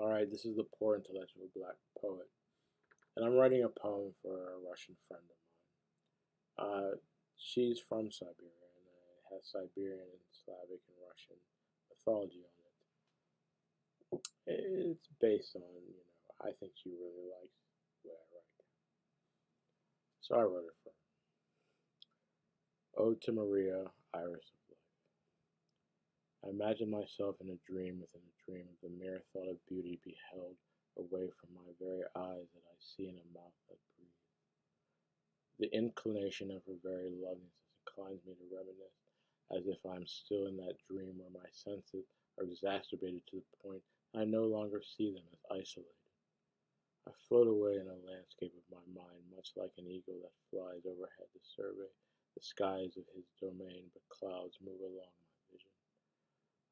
Alright, this is the poor intellectual black poet. And I'm writing a poem for a Russian friend of mine. She's from Siberia and it has Siberian and Slavic and Russian mythology on it. It's based on, I think she really likes the way I write. So I wrote it for her. Ode to Maria, Iris of Life. I imagine myself in a dream within a dream of the mere thought of beauty beheld away from my very eyes that I see in a mouth that breathes. The inclination of her very loveliness inclines me to reminisce, as if I am still in that dream where my senses are exacerbated to the point I no longer see them as isolated. I float away in a landscape of my mind, much like an eagle that flies overhead to survey the skies of his domain, but clouds move along my vision.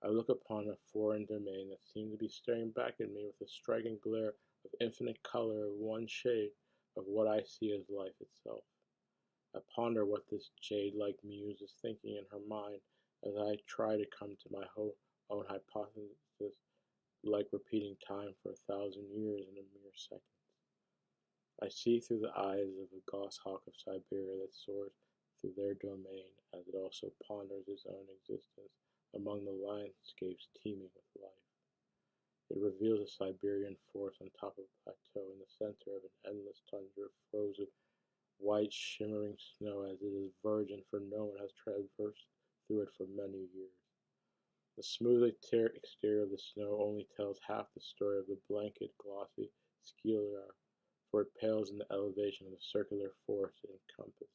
I look upon a foreign domain that seems to be staring back at me with a striking glare of infinite color of one shade of what I see as life itself. I ponder what this jade-like muse is thinking in her mind as I try to come to my own hypothesis, like repeating time for 1,000 years in a mere second. I see through the eyes of a goshawk of Siberia that soars through their domain as it also ponders its own existence among the landscapes teeming with life. It reveals a Siberian forest on top of a plateau in the center of an endless tundra of frozen white shimmering snow as it is virgin, for no one has traversed through it for many years. The smooth exterior of the snow only tells half the story of the blanket glossy sclera, for it pales in the elevation of the circular forest it encompasses.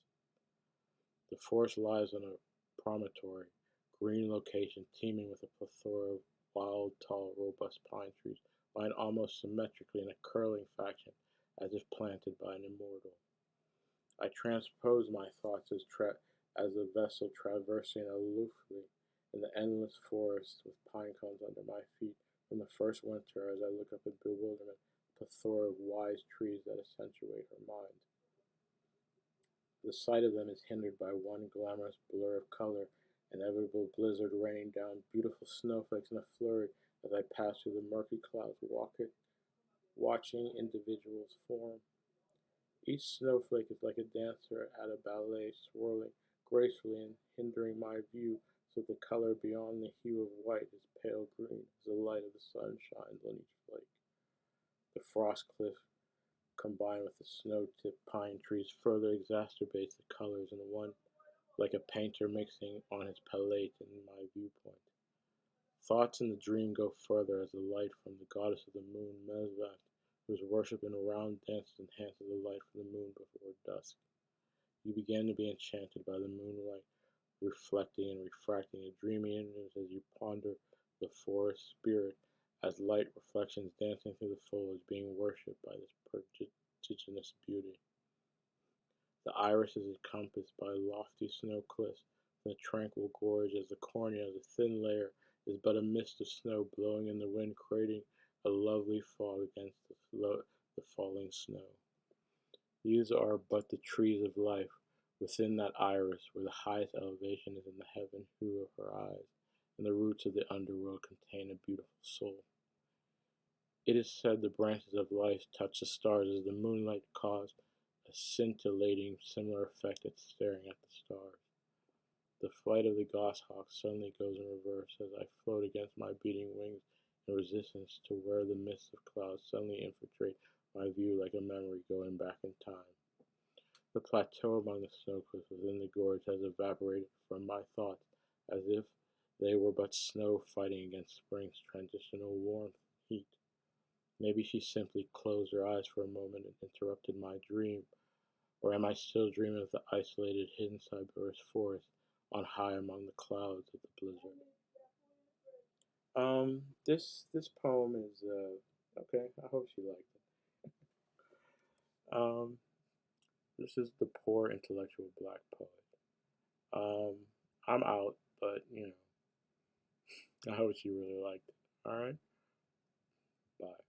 The forest lies on a promontory, green location teeming with a plethora of wild, tall, robust pine trees, lying almost symmetrically in a curling fashion as if planted by an immortal. I transpose my thoughts as a vessel traversing aloofly in the endless forest with pine cones under my feet from the first winter as I look up in bewilderment, a plethora of wise trees that accentuate her mind. The sight of them is hindered by one glamorous blur of color, inevitable blizzard raining down beautiful snowflakes in a flurry as I pass through the murky clouds, watching individuals form. Each snowflake is like a dancer at a ballet, swirling gracefully and hindering my view, so that the color beyond the hue of white is pale green as the light of the sun shines on each flake. The frost cliff combined with the snow-tipped pine trees further exacerbates the colors in one, like a painter mixing on his palette in my viewpoint. Thoughts in the dream go further as the light from the goddess of the moon, Mesvat, whose worship in round dances enhances the light from the moon before dusk. You begin to be enchanted by the moonlight, reflecting and refracting a dreamy image as you ponder the forest spirit as light reflections dancing through the foliage being worshipped by this prodigious beauty. The iris is encompassed by lofty snow cliffs, and the tranquil gorge as the cornea of the thin layer is but a mist of snow blowing in the wind, creating a lovely fog against the falling snow. These are but the trees of life within that iris, where the highest elevation is in the heaven hue of her eyes, and the roots of the underworld contain a beautiful soul. It is said the branches of life touch the stars as the moonlight causes a scintillating similar effect at staring at the stars. The flight of the goshawk suddenly goes in reverse as I float against my beating wings in resistance to where the mists of clouds suddenly infiltrate my view like a memory going back in time. The plateau among the snow cliffs within the gorge has evaporated from my thoughts as if they were but snow fighting against spring's transitional warmth and heat. Maybe she simply closed her eyes for a moment and interrupted my dream, or am I still dreaming of the isolated, hidden Siberian forest on high among the clouds of the blizzard? This poem is okay. I hope she liked it. This is the poor intellectual black poet. Um, I'm out, but I hope she really liked it. All right, bye.